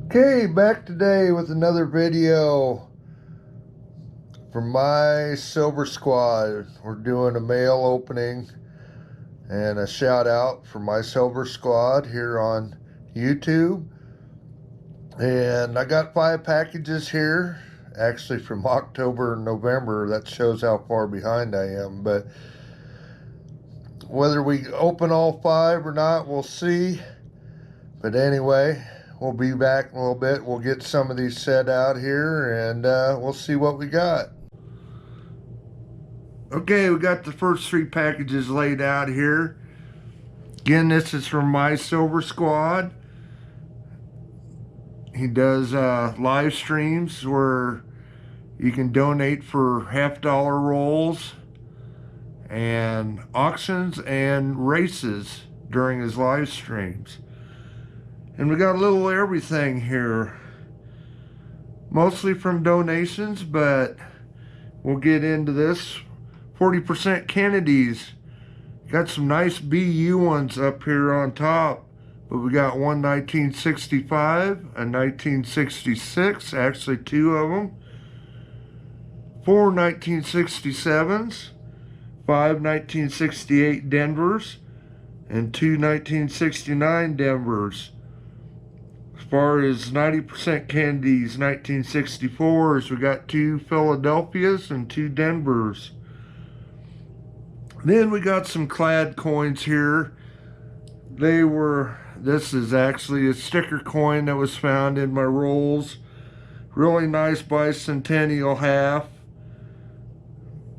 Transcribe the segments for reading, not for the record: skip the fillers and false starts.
Okay, back today with another video from my Silver Squad. We're doing a mail opening and a shout out for my Silver Squad here on YouTube. And I got 5 packages here, actually from October and November. That shows how far behind I am. But whether we open all 5 or not, we'll see. But anyway, we'll be back in a little bit. We'll get some of these set out here and we'll see what we got. Okay, we got the first 3 packages laid out here. Again, this is from my Silver Squad. He does live streams where you can donate for $50 rolls and auctions and races during his live streams. And we got a little everything here. Mostly from donations, but we'll get into this. 40% Kennedys. Got some nice BU ones up here on top. But we got one 1965, a 1966, actually 2 of them. 4 1967s, 5 1968 Denvers, and 2 1969 Denvers. As far as 90% Kennedys 1964s, we got 2 Philadelphias and 2 Denvers. Then we got some clad coins here. This is actually a sticker coin that was found in my rolls. Really nice bicentennial half.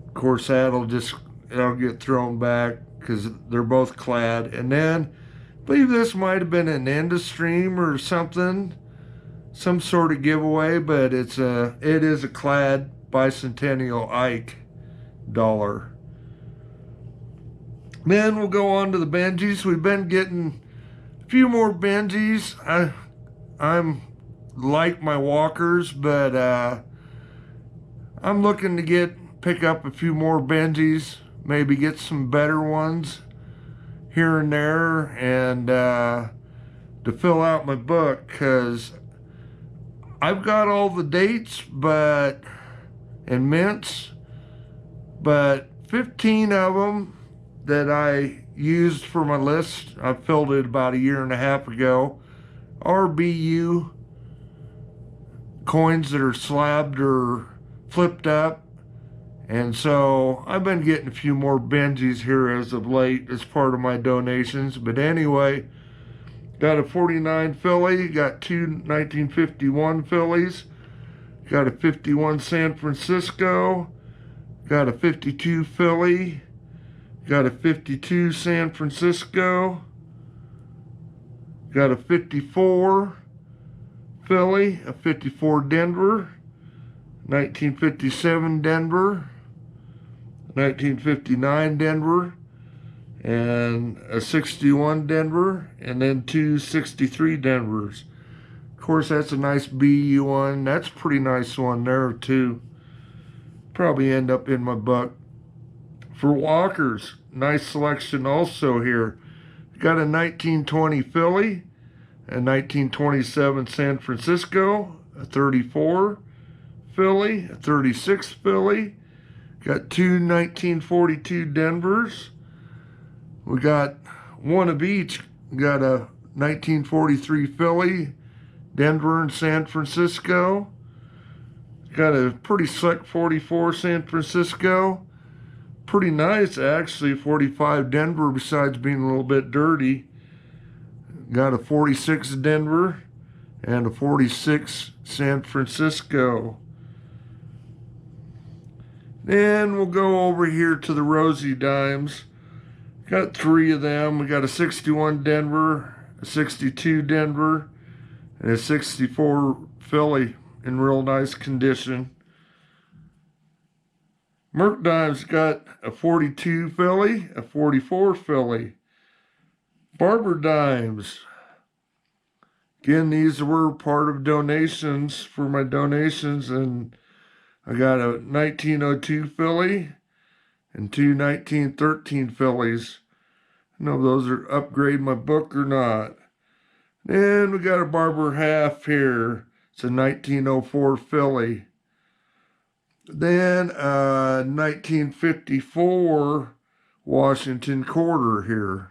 Of course, that'll get thrown back because they're both clad. And then, I believe this might have been an Endostream or something. Some sort of giveaway, but it is a clad bicentennial Ike dollar. Then we'll go on to the Benjis. We've been getting a few more Benjis. I'm like my walkers, but I'm looking to pick up a few more Benjis, maybe get some better ones here and there, and to fill out my book, because I've got all the dates and mints, but 15 of them that I used for my list, I filled it about 1.5 years ago, are BU coins that are slabbed or flipped up. And so I've been getting a few more Benjis here as of late as part of my donations. But anyway, got a 49 Philly, got 2 1951 Phillies, got a 51 San Francisco, got a 52 Philly, got a 52 San Francisco, got a 54 Philly, a 54 Denver, 1957 Denver, 1959 Denver, and a 61 Denver, and then 2 63 Denvers. Of course, that's a nice BU one. That's a pretty nice one there, too. Probably end up in my book. For walkers, nice selection also here. Got a 1920 Philly, a 1927 San Francisco, a 34 Philly, a 36 Philly. Got 2 1942 Denvers. We got one of each. We got a 1943 Philly, Denver and San Francisco. Got a pretty slick 44 San Francisco. Pretty nice, actually, 45 Denver, besides being a little bit dirty. Got a 46 Denver and a 46 San Francisco. Then we'll go over here to the Rosy Dimes. Got 3 of them. We got a 61 Denver, a 62 Denver, and a 64 Philly in real nice condition. Merc Dimes got a 42 Philly, a 44 Philly. Barber Dimes. Again, these were part of donations for my donations, and I got a 1902 Philly and 2 1913 Phillies. I don't know if those are upgrade my book or not. Then we got a Barber half here. It's a 1904 Philly. Then 1954 Washington quarter here.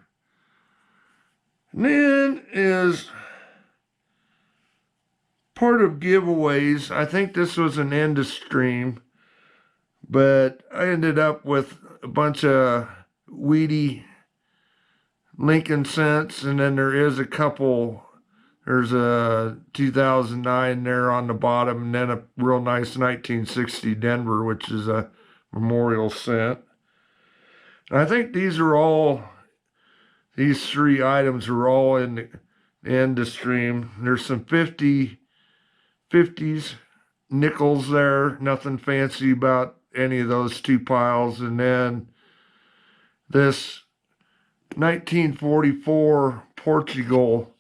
And then is part of giveaways. I think this was an end of stream, but I ended up with a bunch of weedy Lincoln cents, and then there is a couple. There's a 2009 there on the bottom, and then a real nice 1960 Denver, which is a memorial cent. And I think these three items are all in the end of stream. There's some 50s nickels there, nothing fancy about any of those two piles. And then this 1944 Portugal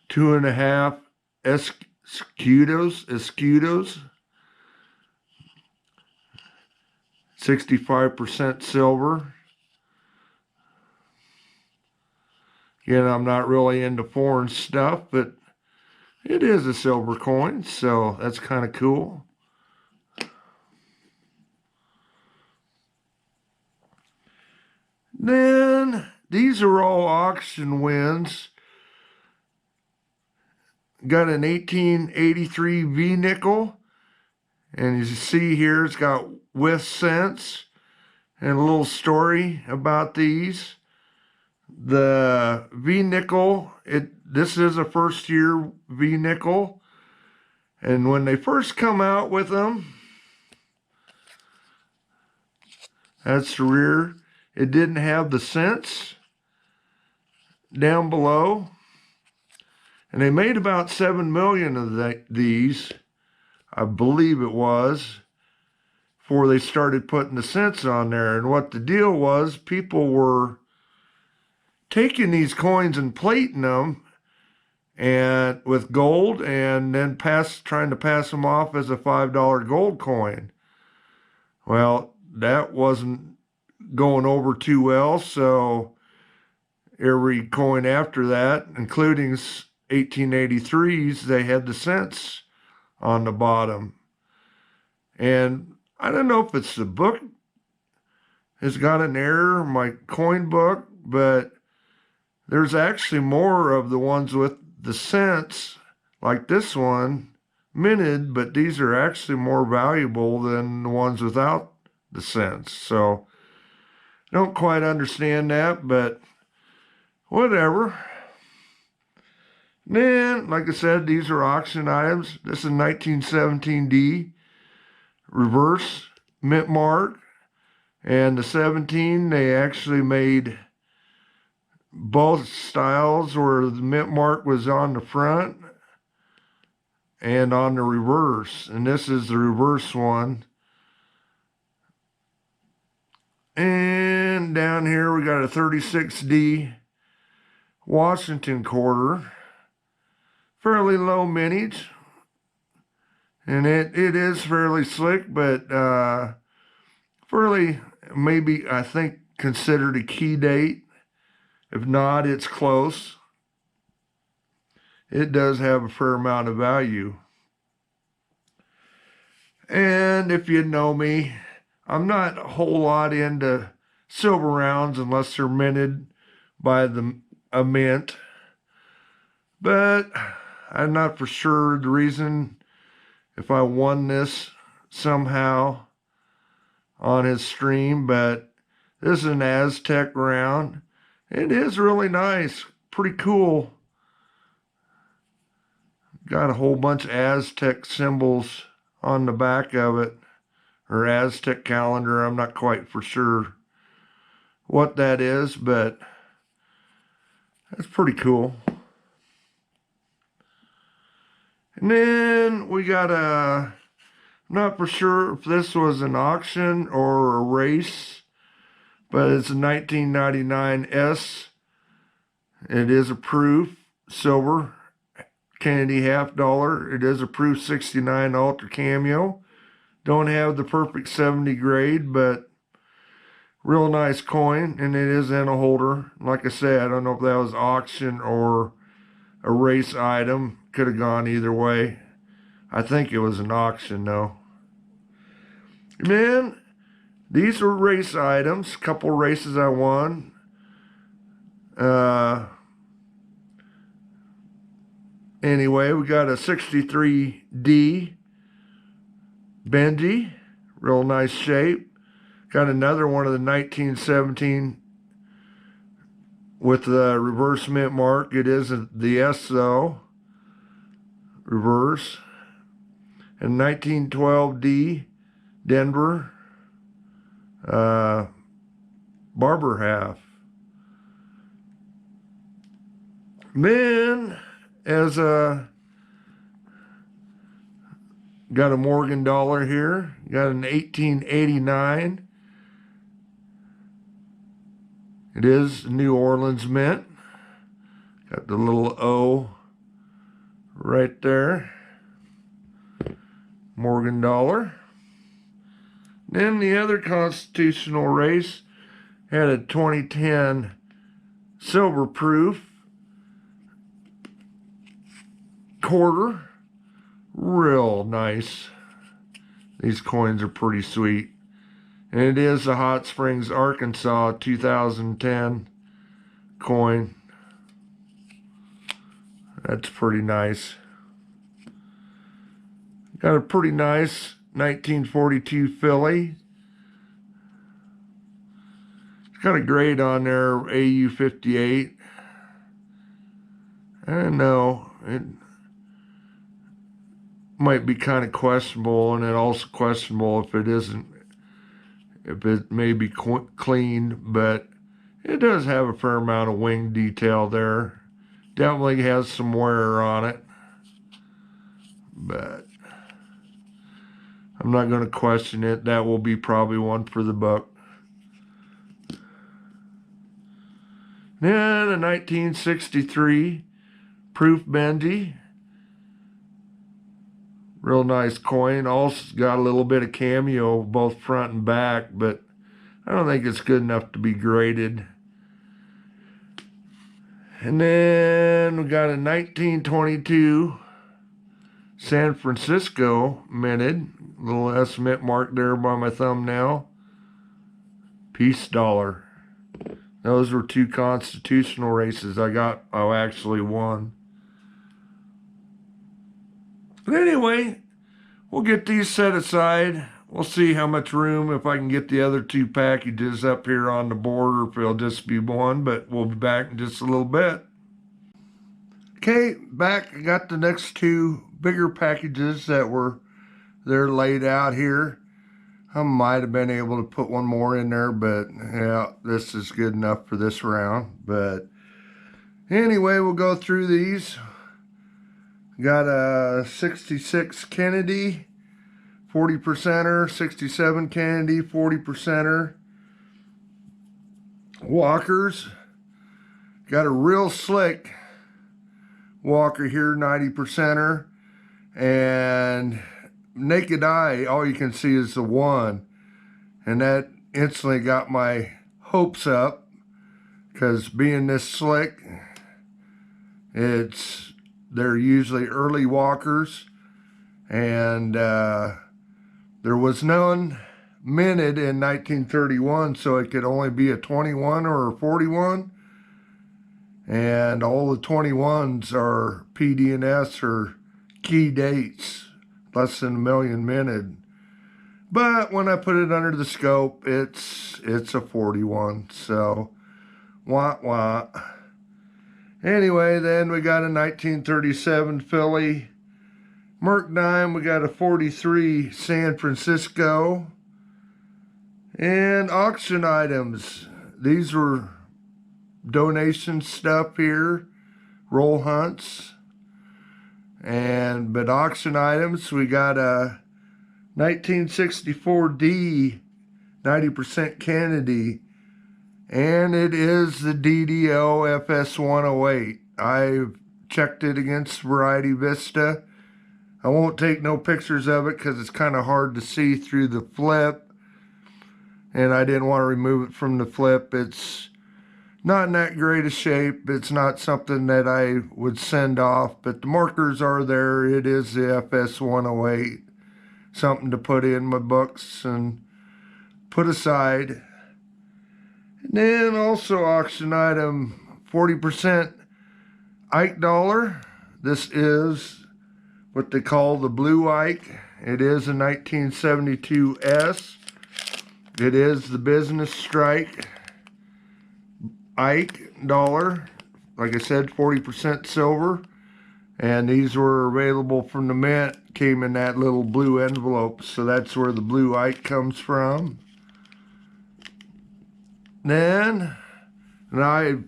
2.5 escudos, 65% silver. Again, I'm not really into foreign stuff, but it is a silver coin, so that's kind of cool. Then these are all auction wins. Got an 1883 V nickel, and as you see here, it's got with cents and a little story about these. The V nickel, this is a first year V nickel, and when they first come out with them, that's the rear. It didn't have the cents down below. And they made about 7 million of these, I believe it was, before they started putting the cents on there. And what the deal was, people were taking these coins and plating them and with gold, and then trying to pass them off as a $5 gold coin. Well, that wasn't going over too well, so every coin after that, including 1883s, they had the cents on the bottom. And I don't know if it's the book has got an error, my coin book, but there's actually more of the ones with the cents, like this one, minted, but these are actually more valuable than the ones without the cents. So I don't quite understand that, but whatever. Then, like I said, these are auction items. This is 1917D, reverse mint mark. And the 17, they actually made both styles where the mint mark was on the front and on the reverse. And this is the reverse one. And down here we got a 36D Washington quarter. Fairly low mintage, and it is fairly slick, but fairly, maybe I think considered a key date. If not, it's close. It does have a fair amount of value. And if you know me, I'm not a whole lot into silver rounds unless they're minted by a mint, but I'm not for sure the reason if I won this somehow on his stream, but this is an Aztec round. It is really nice, pretty cool. Got a whole bunch of Aztec symbols on the back of it, or Aztec calendar. I'm not quite for sure what that is, but that's pretty cool. And then we got I'm not for sure if this was an auction or a race, but it's a 1999 S. It is a proof silver Kennedy $50. It is a proof 69 Ultra Cameo. Don't have the perfect 70 grade, but real nice coin, and it is in a holder. Like I said, I don't know if that was auction or a race item. Could have gone either way. I think it was an auction though. Man, these were race items. Couple races I won. Anyway, we got a 63D Bendy. Real nice shape. Got another one of the 1917 with the reverse mint mark. It isn't the S though. Reverse. And 1912D Denver Barber half. Then as got a Morgan dollar here. Got an 1889. It is New Orleans mint. Got the little O right there. Morgan dollar. Then the other constitutional race had a 2010 silver proof quarter. Real nice. These coins are pretty sweet. And it is a Hot Springs, Arkansas 2010 coin. That's pretty nice. Got a pretty nice 1942 Philly. It's got a grade on there, AU58. I don't know. It might be kind of questionable, and it also questionable if it isn't, if it may be clean, but it does have a fair amount of wing detail there. Definitely has some wear on it, but I'm not going to question it. That will be probably one for the buck. Then a 1963 proof bendy. Real nice coin. Also got a little bit of cameo both front and back, but I don't think it's good enough to be graded. And then we got a 1922 San Francisco minted. Little S mint mark there by my thumbnail. Peace dollar. Those were two constitutional races I actually won. But anyway, we'll get these set aside. We'll see how much room, if I can get the other two packages up here on the board, or if it'll just be one, but we'll be back in just a little bit. Okay, back. I got the next two bigger packages they're laid out here. I might have been able to put one more in there, but yeah, this is good enough for this round. But anyway, we'll go through these. Got a 66 Kennedy 40%er, 67 Kennedy 40%er. Walkers. Got a real slick Walker here, 90%er. And naked eye, all you can see is the one. And that instantly got my hopes up, because being this slick, they're usually early walkers, and there was none minted in 1931, so it could only be a 21 or a 41, and all the 21s are PD&S or key dates, less than 1 million minted. But when I put it under the scope, it's a 41, so wah. Anyway, then we got a 1937 Philly Merc Dime. We got a 43 San Francisco. And auction items. These were donation stuff here. Roll hunts. But auction items, we got a 1964D 90% Kennedy. And it is the DDO FS108. I've checked it against Variety Vista. I won't take no pictures of it because it's kind of hard to see through the flip. And I didn't want to remove it from the flip. It's not in that great a shape. It's not something that I would send off, but the markers are there. It is the FS108. Something to put in my books and put aside. And then also auction item 40% Ike dollar. This is what they call the Blue Ike. It is a 1972 S. It is the business strike Ike dollar. Like I said, 40% silver. And these were available from the mint. Came in that little blue envelope. So that's where the Blue Ike comes from. Then, and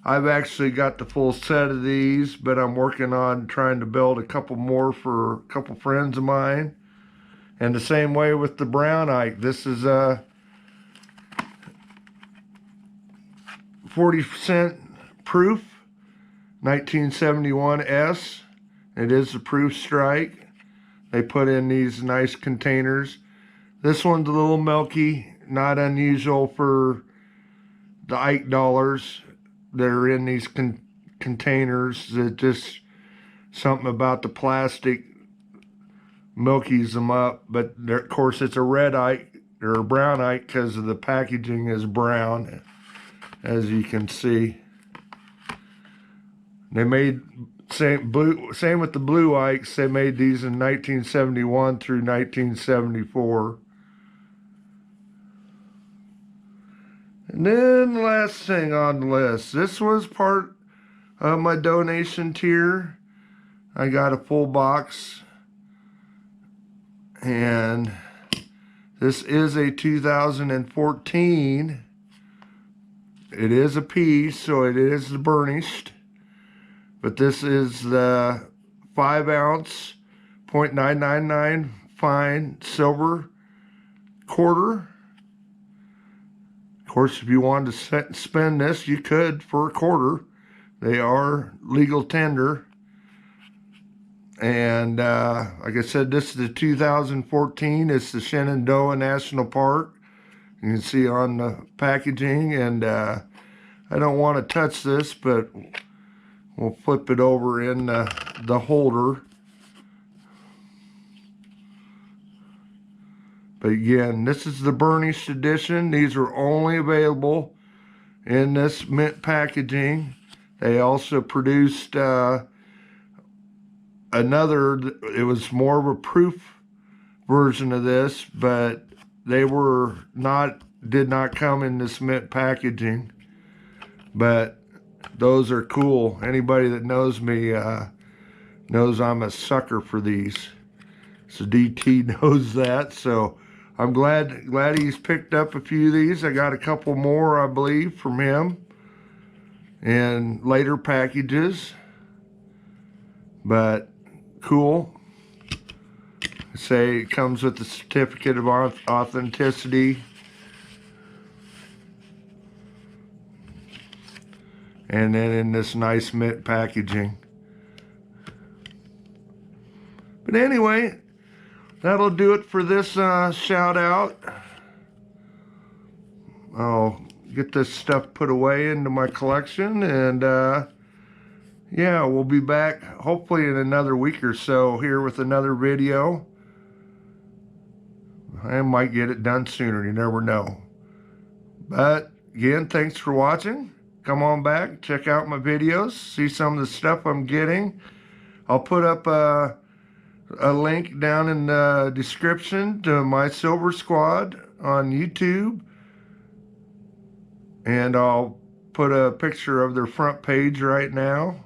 I've actually got the full set of these, but I'm working on trying to build a couple more for a couple friends of mine. And the same way with the Brown Ike. This is a 40% proof 1971 S. It is a proof strike. They put in these nice containers. This one's a little milky, not unusual for the Ike dollars that are in these containers. That just something about the plastic milkies them up. But of course it's a red Ike or a brown Ike because of the packaging is brown, as you can see. They made same with the Blue Ikes. They made these in 1971 through 1974. And then the last thing on the list. This was part of my donation tier. I got a full box. And this is a 2014. It is a piece, so it is the burnished. But this is the 5-ounce, 0.999 fine silver quarter. Of course, if you wanted to spend this, you could for a quarter. They are legal tender. And like I said, this is the 2014. It's the Shenandoah National Park. You can see on the packaging. And I don't want to touch this, but we'll flip it over in the holder. But again, this is the burnished edition. These are only available in this mint packaging. They also produced another, it was more of a proof version of this, but they did not come in this mint packaging. But those are cool. Anybody that knows me knows I'm a sucker for these. So DT knows that. So I'm glad he's picked up a few of these. I got a couple more, I believe, from him in later packages. But cool. Say it comes with the certificate of authenticity. And then in this nice mint packaging. But anyway, that'll do it for this shout out. I'll get this stuff put away into my collection, and yeah, we'll be back hopefully in another week or so here with another video. I might get it done sooner, you never know. But again, thanks for watching. Come on back, check out my videos, see some of the stuff I'm getting. I'll put up a link down in the description to my Silver Squad on YouTube. And I'll put a picture of their front page right now.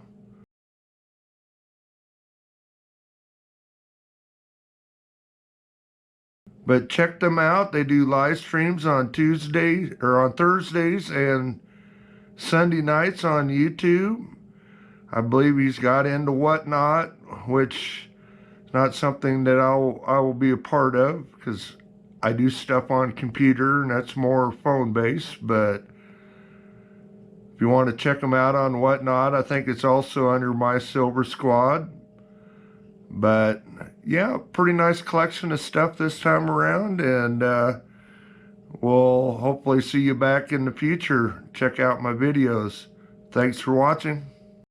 But check them out. They do live streams on Tuesdays or on Thursdays and Sunday nights on YouTube. I believe he's got into Whatnot, which is not something that I will be a part of, because I do stuff on computer and that's more phone based. But if you want to check them out on Whatnot, I think it's also under my Silver Squad. But yeah, pretty nice collection of stuff this time around, and We'll hopefully see you back in the future. Check out my videos. Thanks for watching.